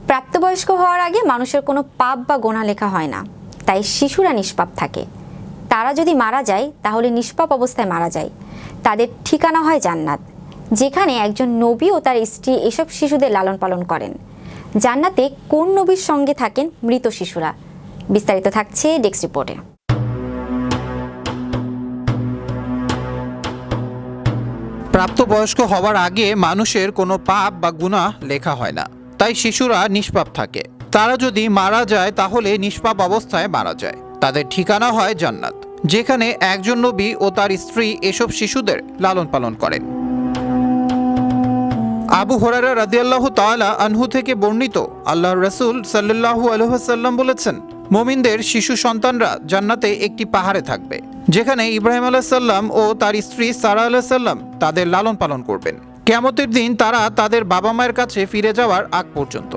প্রাপ্তবয়স্ক হওয়ার আগে মানুষের কোনো পাপ বা গোনা লেখা হয় না, তাই শিশুরা নিষ্পাপ থাকে। তারা যদি মারা যায় তাহলে নিষ্পাপ অবস্থায় মারা যায়। তাদের ঠিকানা হয় জান্নাত, যেখানে একজন নবী ও তার স্ত্রী এসব শিশুদের লালন পালন করেন। জান্নাতে কোন নবীর সঙ্গে থাকেন মৃত শিশুরা? বিস্তারিত থাকছে ডেস্ক রিপোর্টে। প্রাপ্তবয়স্ক হওয়ার আগে মানুষের কোনো পাপ বা গুনাহ লেখা হয় না, তাই শিশুরা নিষ্পাপ থাকে। তারা যদি মারা যায় তাহলে নিষ্পাপ অবস্থায় মারা যায়। তাদের ঠিকানা হয় জান্নাত, যেখানে একজন নবী ও তার স্ত্রী এসব শিশুদের লালন পালন করেন। আবু হুরায়রা রাদিয়াল্লাহু তাআলা আনহু থেকে বর্ণিত, আল্লাহর রাসূল সাল্লাল্লাহু আলাইহি ওয়াসাল্লাম বলেছেন, মুমিনদের শিশু সন্তানরা জান্নাতে একটি পাহাড়ে থাকবে, যেখানে ইব্রাহিম আলাইহিস সালাম ও তার স্ত্রী সারা আলাইহিস সালাম তাদের লালন পালন করবেন কিয়ামতের দিন তারা তাদের বাবা মায়ের কাছে ফিরে যাওয়ার আগ পর্যন্ত।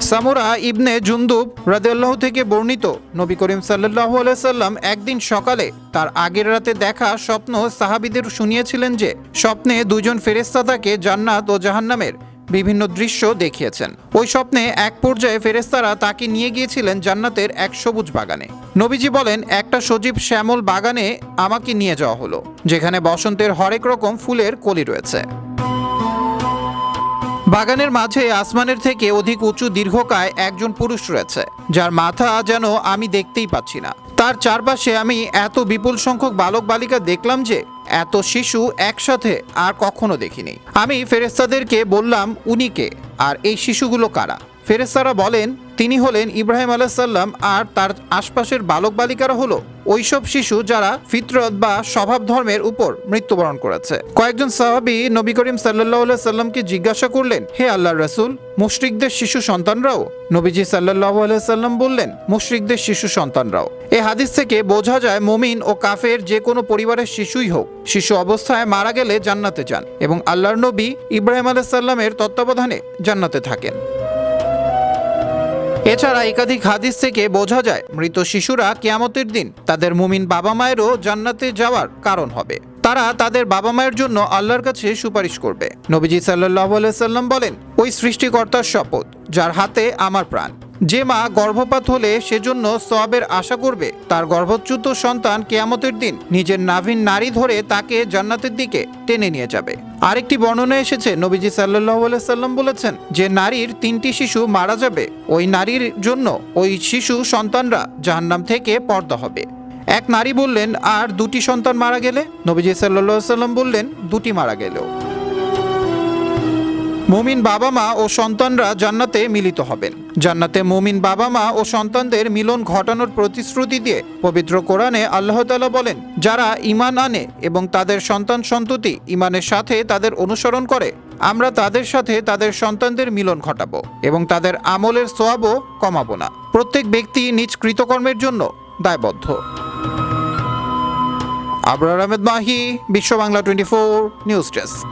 সামুরা ইবনে জুনদুব রাদিয়াল্লাহু থেকে বর্ণিত, নবী করিম সাল্লাল্লাহু আলাইহি সাল্লাম একদিন সকালে তার আগের রাতে দেখা স্বপ্ন সাহাবীদের শুনিয়েছিলেন যে স্বপ্নে দুজন ফেরেশতা তাকে জান্নাত ও জাহান্নামের বিভিন্ন দৃশ্য দেখিয়েছেন। ওই স্বপ্নে এক পর্যায়ে ফেরেশতারা তাকে নিয়ে গিয়েছিলেন জান্নাতের এক সবুজ বাগানে। নবীজি বলেন, একটা সজীব শ্যামল বাগানে আমাকে নিয়ে যাওয়া হলো, যেখানে বসন্তের হরেক রকম ফুলের কলি রয়েছে। বাগানের মাঝে আসমানের থেকে অধিক উঁচু দীর্ঘকায় একজন পুরুষ রয়েছে, যার মাথা যেন আমি দেখতেই পাচ্ছি না। তার চারপাশে আমি এত বিপুল সংখ্যক বালক বালিকা দেখলাম যে এত শিশু একসাথে আর কখনো দেখিনি। আমি ফেরেশতাদেরকে বললাম, উনি কে আর এই শিশুগুলো কারা? ফেরেশতারা বলেন, তিনি হলেন ইব্রাহিম আলাইহিস সালাম, আর তার আশপাশের বালক বালিকারা হলো ওইসব শিশু যারা ফিতরত বা স্বভাব ধর্মের উপর মৃত্যুবরণ করেছে। কয়েকজন সাহাবী নবী করিম সাল্লাল্লাহু আলাইহি সাল্লামকে জিজ্ঞাসা করলেন, হে আল্লাহর রাসূল, মুশরিকদের শিশু সন্তানরাও? নবীজি সাল্লাল্লাহু আলাইহি সাল্লাম বললেন, মুশরিকদের শিশু সন্তানরাও। এই হাদিস থেকে বোঝা যায় মুমিন ও কাফের যে কোনো পরিবারের শিশুই হোক, শিশু অবস্থায় মারা গেলে জান্নাতে যান এবং আল্লাহর নবী ইব্রাহিম আলাইহিস সালামের তত্ত্বাবধানে জান্নাতে থাকেন। এছাড়া একাধিক হাদিস থেকে বোঝা যায় মৃত শিশুরা কিয়ামতের দিন তাদের মুমিন বাবা মায়েরও জান্নাতে যাওয়ার কারণ হবে। তারা তাদের বাবা মায়ের জন্য আল্লাহর কাছে সুপারিশ করবে। নবীজি সাল্লাল্লাহু আলাইহি সাল্লাম বলেন, ওই সৃষ্টিকর্তার শপথ যার হাতে আমার প্রাণ, যে মা গর্ভপাত হলে সেজন্য সওয়াবের আশা করবে, তার গর্ভচ্যুত সন্তান কিয়ামতের দিন নিজের নাভিন নাড়ি ধরে তাকে জান্নাতের দিকে টেনে নিয়ে যাবে। আরেকটি বর্ণনায় এসেছে, নবীজি সাল্লাল্লাহু আলাইহি সাল্লাম বলেছেন, যে নারীর 3টি শিশু মারা যাবে, ওই নারীর জন্য ওই শিশু সন্তানরা জাহান্নাম থেকে পর্দা হবে। এক নারী বললেন, আর 2টি সন্তান মারা গেলে? নবীজি সাল্লাল্লাহু আলাইহি সাল্লাম বললেন, 2টি মারা গেলেও। মুমিন বাবা মা ও সন্তানরা জান্নাতে মিলিত হবেন। জান্নাতে মুমিন বাবা মা ও সন্তানদের মিলন ঘটানোর প্রতিশ্রুতি দিয়ে পবিত্র কোরআনে আল্লাহ তাআলা বলেন, যারা ঈমান আনে এবং তাদের সন্তান সন্ততি ঈমানের সাথে তাদের অনুসরণ করে, আমরা তাদের সাথে তাদের সন্তানদের মিলন ঘটাবো এবং তাদের আমলের সওয়াবও কমাবো না। প্রত্যেক ব্যক্তি নিজ কৃতকর্মের জন্য দায়বদ্ধ। আবরার আহমেদ মাহি, বিশ্ব বাংলা 24 নিউজ ডেস্ক।